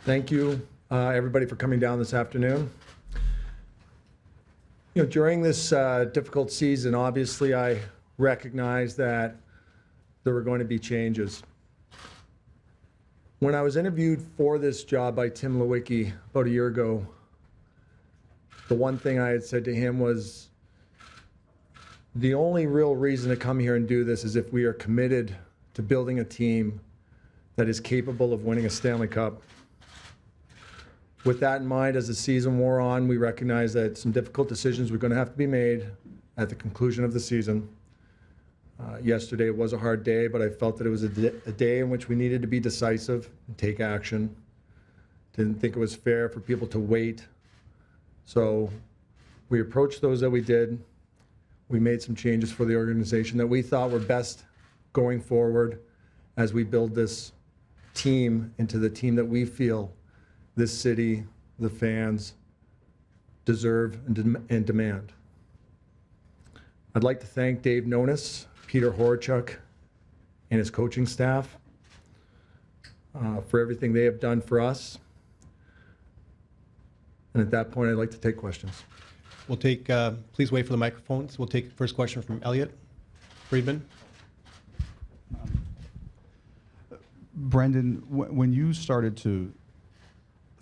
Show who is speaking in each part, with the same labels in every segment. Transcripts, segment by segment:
Speaker 1: Thank you, everybody, for coming down this afternoon. During this difficult season, obviously, I recognize that there were going to be changes. When I was interviewed for this job by Tim Lewicki about a year ago, the one thing I had said to him was, the only real reason to come here and do this is if we are committed to building a team that is capable of winning a Stanley Cup. With that in mind, as the season wore on, we recognized that some difficult decisions were going to have to be made at the conclusion of the season. Yesterday was a hard day, but I felt that it was a day in which we needed to be decisive and take action. Didn't think it was fair for people to wait. So we approached those that we did. We made some changes for the organization that we thought were best going forward as we build this team into the team that we feel this city, the fans, deserve and demand. I'd like to thank Dave Nonis, Peter Horachuk, and his coaching staff for everything they have done for us. And at that point, I'd like to take questions.
Speaker 2: We'll take, please wait for the microphones. We'll take the first question from Elliot Friedman.
Speaker 3: Brendan, when you started to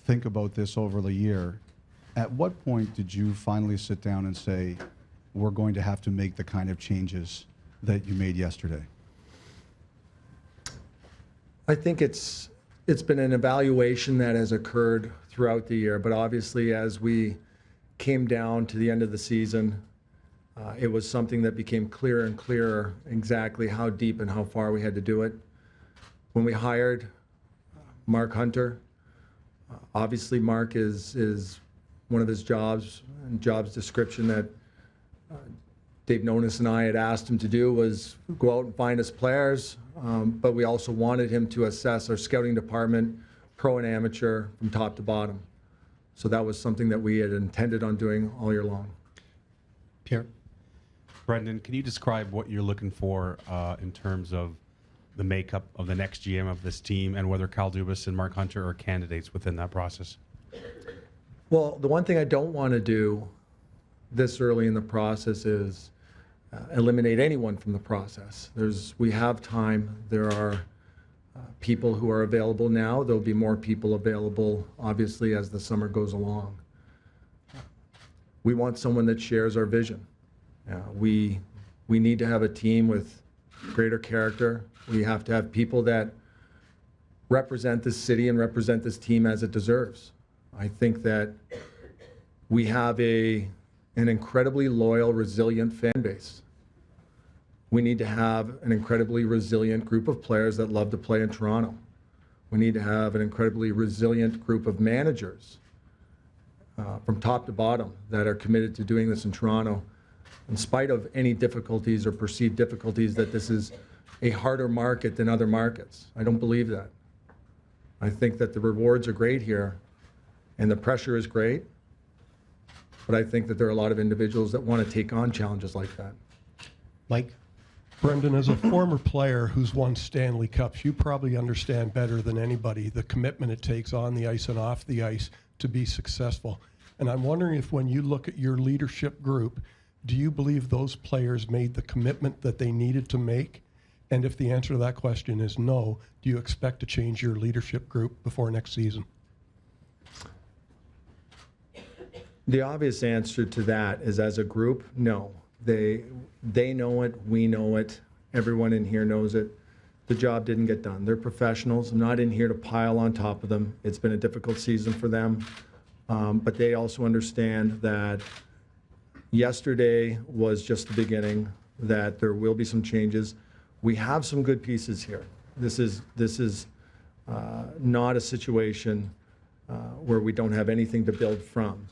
Speaker 3: think about this over the year, at what point did you finally sit down and say, we're going to have to make the kind of changes that you made yesterday?
Speaker 1: I think it's been an evaluation that has occurred throughout the year, but obviously as we came down to the end of the season, it was something that became clearer and clearer exactly how deep and how far we had to do it. When we hired Mark Hunter, obviously Mark is one of his jobs and job's description that Dave Nonis and I had asked him to do was go out and find us players, but we also wanted him to assess our scouting department, pro and amateur, from top to bottom. So that was something that we had intended on doing all year long.
Speaker 2: Pierre?
Speaker 4: Brendan, can you describe what you're looking for in terms of the makeup of the next GM of this team and whether Kyle Dubas and Mark Hunter are candidates within that process?
Speaker 1: Well, the one thing I don't want to do this early in the process is eliminate anyone from the process. We have time. There are people who are available now. There'll be more people available, obviously, as the summer goes along. We want someone that shares our vision. We need to have a team with greater character. We have to have people that represent this city and represent this team as it deserves. I think that we have an incredibly loyal, resilient fan base. We need to have an incredibly resilient group of players that love to play in Toronto. We need to have an incredibly resilient group of managers from top to bottom that are committed to doing this in Toronto, in spite of any difficulties or perceived difficulties that this is a harder market than other markets. I don't believe that. I think that the rewards are great here and the pressure is great, but I think that there are a lot of individuals that want to take on challenges like that.
Speaker 2: Mike?
Speaker 5: Brendan, as a former player who's won Stanley Cups, you probably understand better than anybody the commitment it takes on the ice and off the ice to be successful. And I'm wondering if when you look at your leadership group, do you believe those players made the commitment that they needed to make? And if the answer to that question is no, do you expect to change your leadership group before next season?
Speaker 1: The obvious answer to that is, as a group, no. They know it, we know it, everyone in here knows it. The job didn't get done. They're professionals. I'm not in here to pile on top of them. It's been a difficult season for them. But they also understand that yesterday was just the beginning, that there will be some changes. We have some good pieces here. This is not a situation where we don't have anything to build from.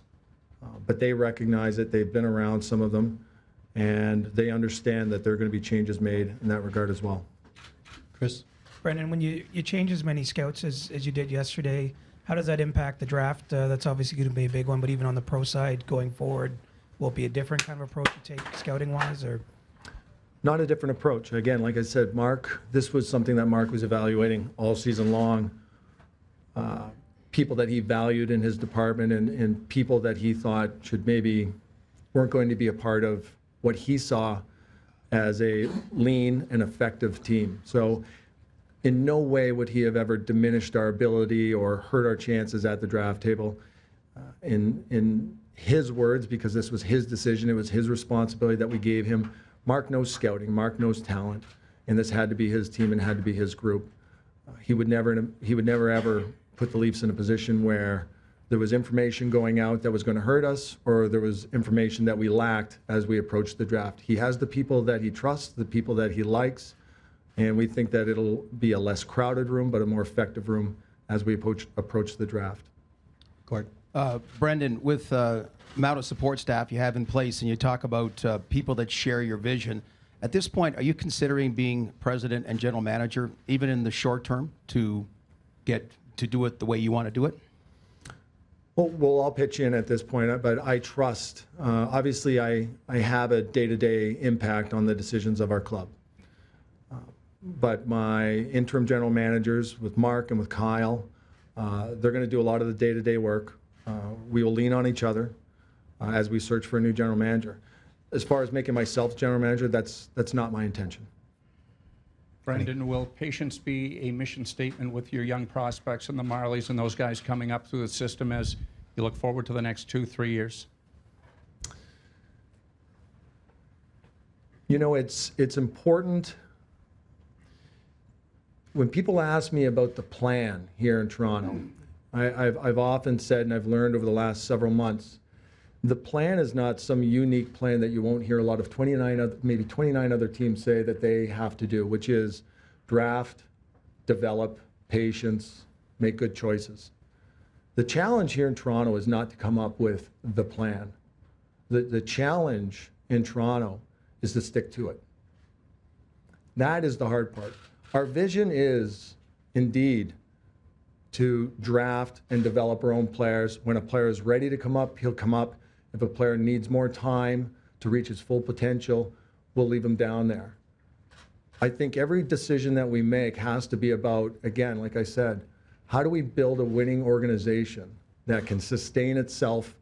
Speaker 1: But they recognize it. They've been around, some of them, and they understand that there are going to be changes made in that regard as well.
Speaker 2: Chris?
Speaker 6: Brendan, when you change as many scouts as you did yesterday, how does that impact the draft? That's obviously going to be a big one, but even on the pro side going forward, will it be a different kind of approach you take scouting-wise? Or
Speaker 1: Not a different approach. Again, like I said, Mark, this was something that Mark was evaluating all season long. people that he valued in his department and people that he thought should maybe weren't going to be a part of what he saw as a lean and effective team. So in no way would he have ever diminished our ability or hurt our chances at the draft table. In his words, because this was his decision, it was his responsibility that we gave him. Mark knows scouting, Mark knows talent, and this had to be his team and had to be his group. He would never ever put the Leafs in a position where there was information going out that was going to hurt us, or there was information that we lacked as we approached the draft. He has the people that he trusts, the people that he likes, and we think that it'll be a less crowded room, but a more effective room as we approach the draft.
Speaker 2: Gord.
Speaker 7: Brendan, with the amount of support staff you have in place, and you talk about people that share your vision, at this point, are you considering being president and general manager, even in the short term, to get to do it the way you want to do it?
Speaker 1: Well, we'll all pitch in at this point, but I trust. Obviously, I have a day-to-day impact on the decisions of our club. But my interim general managers with Mark and with Kyle, they're going to do a lot of the day-to-day work. We will lean on each other as we search for a new general manager. As far as making myself general manager, that's not my intention.
Speaker 8: Brendan, will patience be a mission statement with your young prospects and the Marlies and those guys coming up through the system as you look forward to the next 2-3 years?
Speaker 1: You know, it's important. When people ask me about the plan here in Toronto, I've often said, and I've learned over the last several months, the plan is not some unique plan that you won't hear a lot of 29 other teams say that they have to do, which is draft, develop, patience, make good choices. The challenge here in Toronto is not to come up with the plan. The challenge in Toronto is to stick to it. That is the hard part. Our vision is indeed to draft and develop our own players. When a player is ready to come up, he'll come up. If a player needs more time to reach his full potential, we'll leave him down there. I think every decision that we make has to be about, again, like I said, how do we build a winning organization that can sustain itself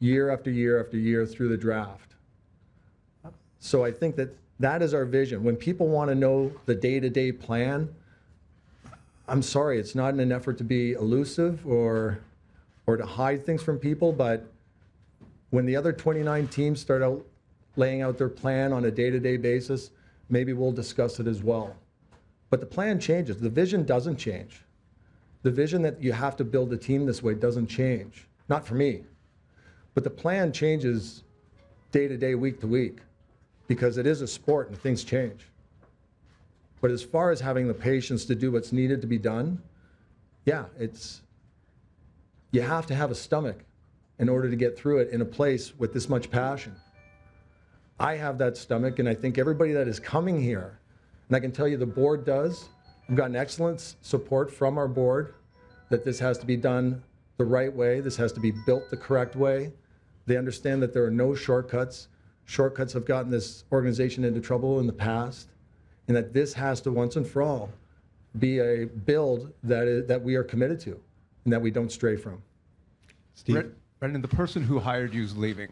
Speaker 1: year after year after year through the draft? So I think that is our vision. When people want to know the day-to-day plan, I'm sorry, it's not in an effort to be elusive or to hide things from people, but when the other 29 teams start out laying out their plan on a day-to-day basis, maybe we'll discuss it as well. But the plan changes. The vision doesn't change. The vision that you have to build a team this way doesn't change. Not for me. But the plan changes day-to-day, week-to-week, because it is a sport and things change. But as far as having the patience to do what's needed to be done, yeah, you have to have a stomach in order to get through it in a place with this much passion. I have that stomach, and I think everybody that is coming here, and I can tell you the board does. We've gotten excellent support from our board that this has to be done the right way. This has to be built the correct way. They understand that there are no shortcuts. Shortcuts have gotten this organization into trouble in the past, and that this has to once and for all be a build that we are committed to and that we don't stray from.
Speaker 2: Steve.
Speaker 9: Brendan, the person who hired you is leaving,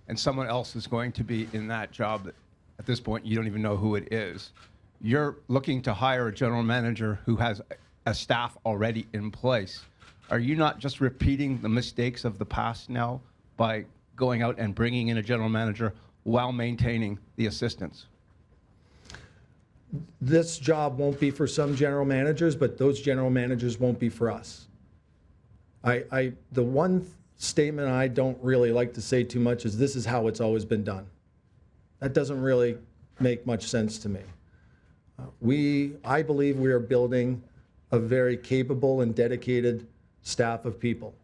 Speaker 9: and someone else is going to be in that job that at this point you don't even know who it is. You're looking to hire a general manager who has a staff already in place. Are you not just repeating the mistakes of the past now by going out and bringing in a general manager while maintaining the assistants?
Speaker 1: This job won't be for some general managers, but those general managers won't be for us. The one statement I don't really like to say too much is this is how it's always been done. That doesn't really make much sense to me. I believe we are building a very capable and dedicated staff of people.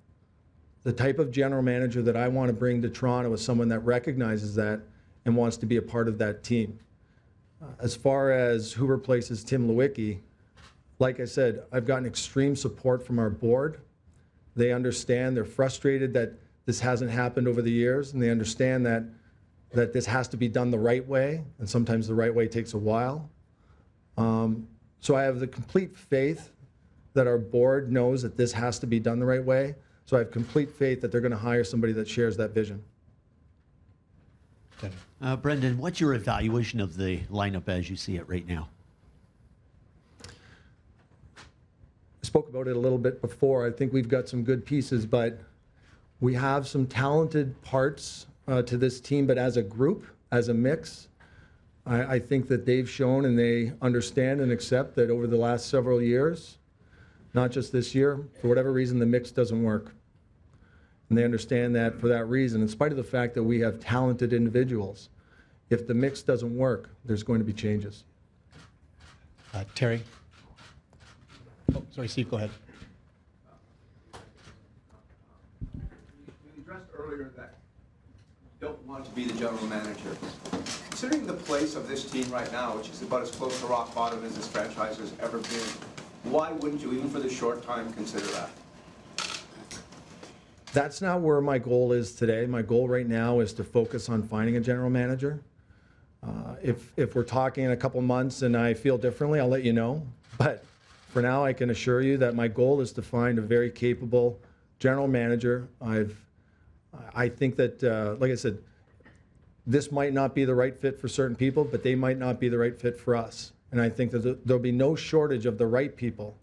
Speaker 1: The type of general manager that I want to bring to Toronto is someone that recognizes that and wants to be a part of that team. As far as who replaces Tim Lewicki, like I said, I've gotten extreme support from our board. They understand, they're frustrated that this hasn't happened over the years, and they understand that this has to be done the right way, and sometimes the right way takes a while. So I have the complete faith that our board knows that this has to be done the right way. So I have complete faith that they're going to hire somebody that shares that vision.
Speaker 10: Brendan, what's your evaluation of the lineup as you see it right now?
Speaker 1: I spoke about it a little bit before. I think we've got some good pieces, but we have some talented parts to this team. But as a group, as a mix, I think that they've shown and they understand and accept that over the last several years, not just this year, for whatever reason, the mix doesn't work. And they understand that for that reason, in spite of the fact that we have talented individuals, if the mix doesn't work, there's going to be changes.
Speaker 2: Terry? Oh, sorry, Steve, go ahead.
Speaker 9: You addressed earlier that you don't want to be the general manager. Considering the place of this team right now, which is about as close to rock bottom as this franchise has ever been, why wouldn't you, even for the short time, consider that?
Speaker 1: That's not where my goal is today. My goal right now is to focus on finding a general manager. If we're talking in a couple months and I feel differently, I'll let you know. But for now, I can assure you that my goal is to find a very capable general manager. I think that, like I said, this might not be the right fit for certain people, but they might not be the right fit for us. And I think that there'll be no shortage of the right people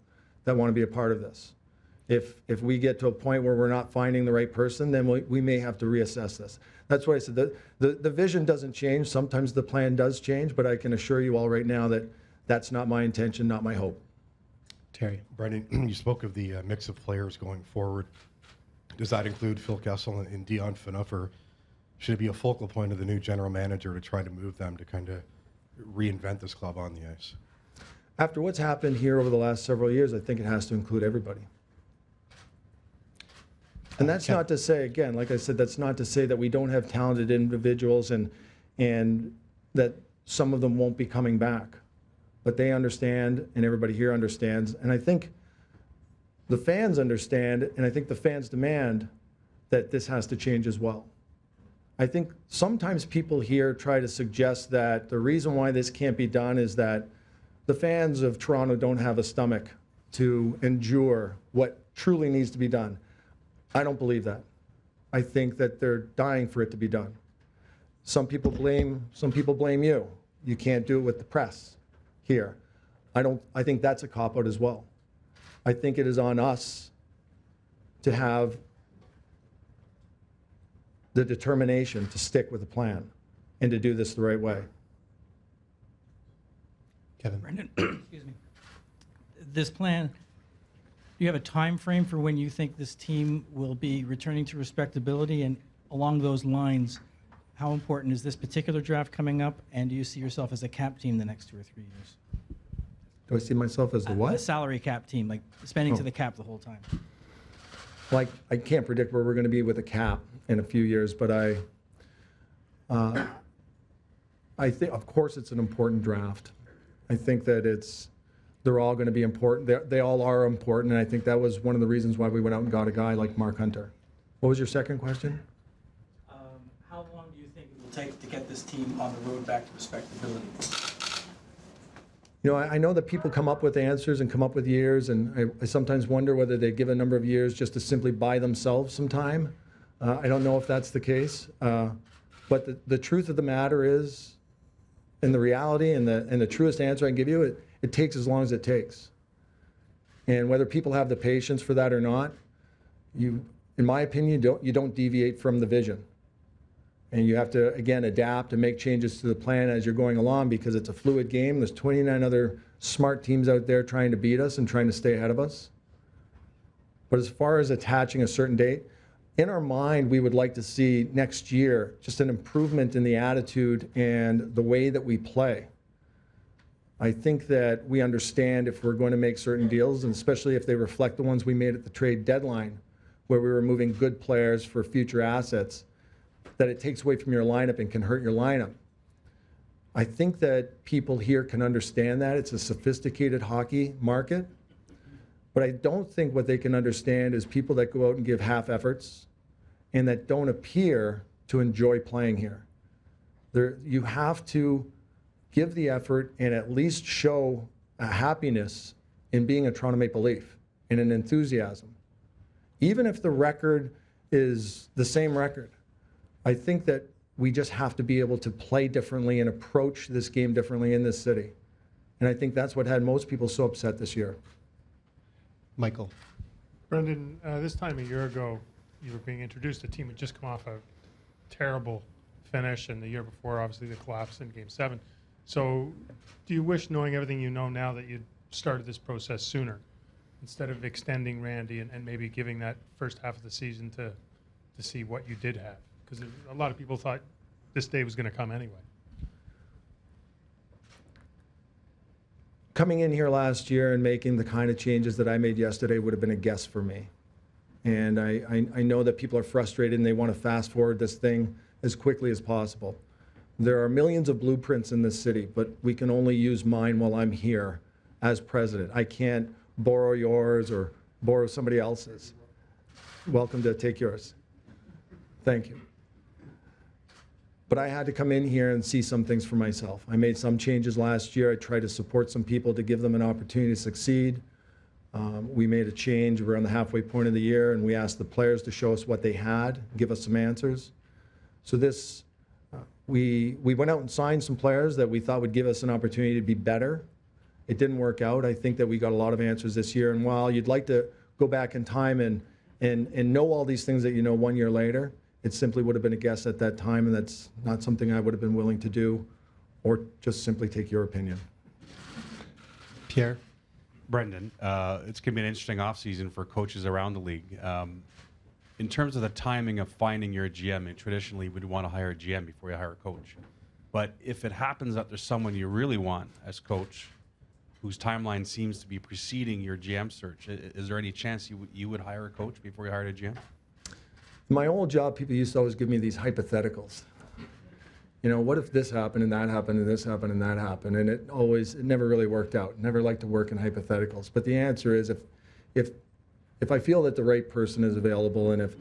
Speaker 1: that want to be a part of this. If we get to a point where we're not finding the right person, then we may have to reassess this. That's why I said the vision doesn't change. Sometimes the plan does change, but I can assure you all right now that that's not my intention, not my hope.
Speaker 2: Terry?
Speaker 5: Brendan, you spoke of the mix of players going forward. Does that include Phil Kessel and Dion Phaneuf, or should it be a focal point of the new general manager to try to move them to kind of reinvent this club on the ice?
Speaker 1: After what's happened here over the last several years, I think it has to include everybody. And that's not to say, again, like I said, that's not to say that we don't have talented individuals and that some of them won't be coming back. But they understand, and everybody here understands. And I think the fans understand, and I think the fans demand that this has to change as well. I think sometimes people here try to suggest that the reason why this can't be done is that the fans of Toronto don't have a stomach to endure what truly needs to be done. I don't believe that. I think that they're dying for it to be done. Some people blame you. You can't do it with the press here. I think that's a cop-out as well. I think it is on us to have the determination to stick with the plan and to do this the right way.
Speaker 2: Kevin?
Speaker 11: Brendan, excuse me. This plan, do you have a time frame for when you think this team will be returning to respectability? And along those lines, how important is this particular draft coming up? And do you see yourself as a cap team the next 2 or 3 years?
Speaker 1: Do I see myself as the what?
Speaker 11: A salary cap team, like spending to the cap the whole time.
Speaker 1: Like, I can't predict where we're going to be with a cap in a few years, but I think, of course, it's an important draft. I think that they're all going to be important. They all are important, and I think that was one of the reasons why we went out and got a guy like Mark Hunter. What was your second question?
Speaker 11: How long do you think it will take to get this team on the road back to respectability?
Speaker 1: You know, I know that people come up with answers and come up with years, and I sometimes wonder whether they give a number of years just to simply buy themselves some time. I don't know if that's the case, but the truth of the matter is, and the reality and the truest answer I can give you, it takes as long as it takes. And whether people have the patience for that or not, in my opinion, you don't deviate from the vision. And you have to, again, adapt and make changes to the plan as you're going along, because it's a fluid game. There's 29 other smart teams out there trying to beat us and trying to stay ahead of us. But as far as attaching a certain date, in our mind, we would like to see next year just an improvement in the attitude and the way that we play. I think that we understand if we're going to make certain deals, and especially if they reflect the ones we made at the trade deadline, where we were moving good players for future assets, that it takes away from your lineup and can hurt your lineup. I think that people here can understand that. It's a sophisticated hockey market. But I don't think what they can understand is people that go out and give half efforts and that don't appear to enjoy playing here. You have to give the effort and at least show a happiness in being a Toronto Maple Leaf. and an enthusiasm. Even if the record is the same record, I think that we just have to be able to play differently and approach this game differently in this city. And I think that's what had most people so upset this year.
Speaker 2: Michael.
Speaker 12: Brendan, this time a year ago, you were being introduced. The team had just come off a terrible finish, and the year before, obviously, the collapse in Game 7. So do you wish, knowing everything you know now, that you'd started this process sooner instead of extending Randy and maybe giving that first half of the season to see what you did have? Because a lot of people thought this day was going to come anyway.
Speaker 1: Coming in here last year and making the kind of changes that I made yesterday would have been a guess for me. And I know that people are frustrated and they want to fast forward this thing as quickly as possible. There are millions of blueprints in this city, but we can only use mine while I'm here as president. I can't borrow yours or borrow somebody else's. Welcome to take yours. Thank you. But I had to come in here and see some things for myself. I made some changes last year. I tried to support some people to give them an opportunity to succeed. We made a change around the halfway point of the year, and we asked the players to show us what they had, give us some answers. So this, we went out and signed some players that we thought would give us an opportunity to be better. It didn't work out. I think that we got a lot of answers this year. And while you'd like to go back in time and know all these things that you know 1 year later, it simply would have been a guess at that time, and that's not something I would have been willing to do, or just simply take your opinion.
Speaker 2: Pierre.
Speaker 4: Brendan, it's going to be an interesting offseason for coaches around the league. In terms of the timing of finding your GM, and traditionally we'd want to hire a GM before you hire a coach. But if it happens that there's someone you really want as coach whose timeline seems to be preceding your GM search, is there any chance you would hire a coach before you hired a GM?
Speaker 1: In my old job, people used to always give me these hypotheticals. You know, what if this happened and that happened and this happened and that happened? And it never really worked out. Never liked to work in hypotheticals. But the answer is if I feel that the right person is available, and if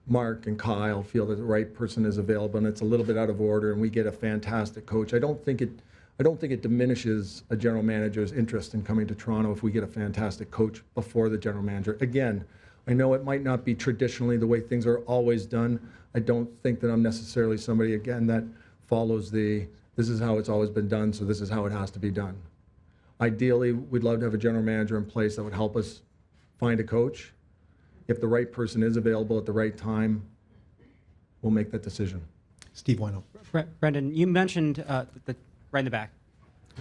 Speaker 1: Mark and Kyle feel that the right person is available and it's a little bit out of order and we get a fantastic coach, I don't think it diminishes a general manager's interest in coming to Toronto if we get a fantastic coach before the general manager. Again, I know it might not be traditionally the way things are always done. I don't think that I'm necessarily somebody, again, that follows this is how it's always been done, so this is how it has to be done. Ideally, we'd love to have a general manager in place that would help us find a coach. If the right person is available at the right time, we'll make that decision.
Speaker 2: Steve Wino.
Speaker 13: Brendan, you mentioned, right in the back.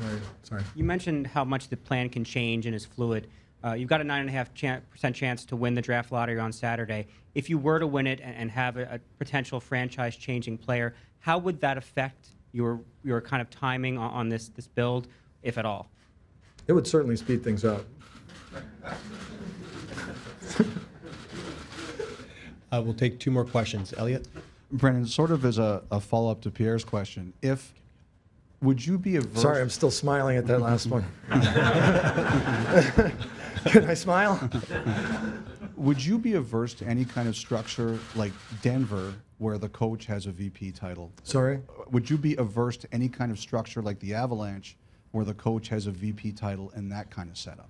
Speaker 1: Right, sorry.
Speaker 13: You mentioned how much the plan can change and is fluid. You've got a 9.5% chance to win the draft lottery on Saturday. If you were to win it and have a potential franchise-changing player, how would that affect your kind of timing on this build, if at all?
Speaker 1: It would certainly speed things up.
Speaker 2: We'll take two more questions. Elliot?
Speaker 3: Brendan, sort of as a follow-up to Pierre's question, would you be averse?
Speaker 1: Sorry, I'm still smiling at that last one. Can I smile?
Speaker 3: Would you be averse to any kind of structure like Denver, where the coach has a VP title?
Speaker 1: Sorry?
Speaker 3: Would you be averse to any kind of structure like the Avalanche, where the coach has a VP title and that kind of setup?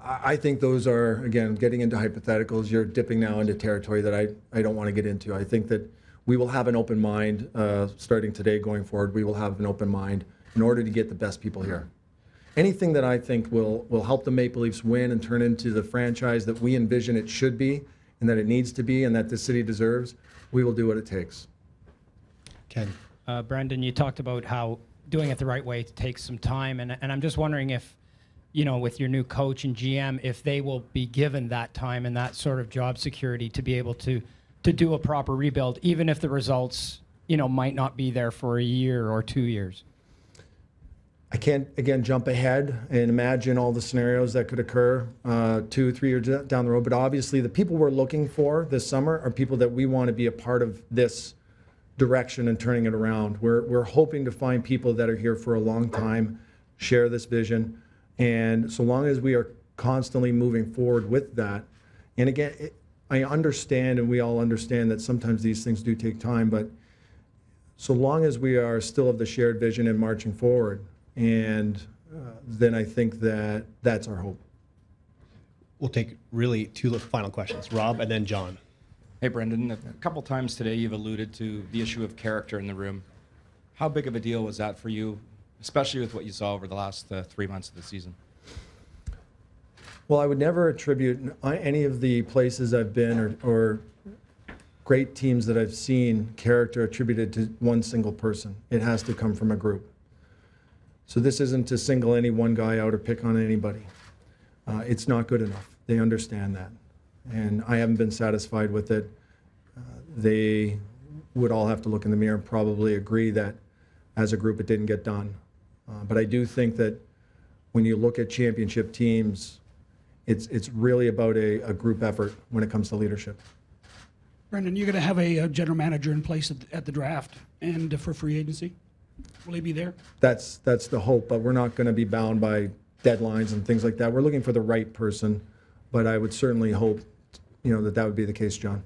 Speaker 1: I think those are, again, getting into hypotheticals. You're dipping now into territory that I don't want to get into. I think that we will have an open mind starting today going forward. We will have an open mind in order to get the best people here. Anything that I think will help the Maple Leafs win and turn into the franchise that we envision it should be and that it needs to be and that this city deserves, we will do what it takes.
Speaker 2: Ken.
Speaker 14: Brendan, you talked about how doing it the right way takes some time, and I'm just wondering if, you know, with your new coach and GM, if they will be given that time and that sort of job security to be able to do a proper rebuild, even if the results, you know, might not be there for a year or 2 years.
Speaker 1: I can't, again, jump ahead and imagine all the scenarios that could occur 2, 3 years down the road. But obviously, the people we're looking for this summer are people that we want to be a part of this direction and turning it around. We're hoping to find people that are here for a long time, share this vision. And so long as we are constantly moving forward with that, and again, I understand, and we all understand that sometimes these things do take time, but so long as we are still of the shared vision and marching forward, and then I think that that's our hope.
Speaker 2: we'll take really two final questions. Rob and then John.
Speaker 15: Hey, Brendan. A couple times today you've alluded to the issue of character in the room. How big of a deal was that for you, especially with what you saw over the last 3 months of the season?
Speaker 1: Well, I would never attribute any of the places I've been or great teams that I've seen character attributed to one single person. It has to come from a group. So this isn't to single any one guy out or pick on anybody. It's not good enough. They understand that. And I haven't been satisfied with it. They would all have to look in the mirror and probably agree that as a group it didn't get done. But I do think that when you look at championship teams, it's really about a group effort when it comes to leadership.
Speaker 16: Brendan, you're going to have a general manager in place at the draft and for free agency. Will he be there?
Speaker 1: That's the hope, but we're not going to be bound by deadlines and things like that. We're looking for the right person, but I would certainly hope, that would be the case, John.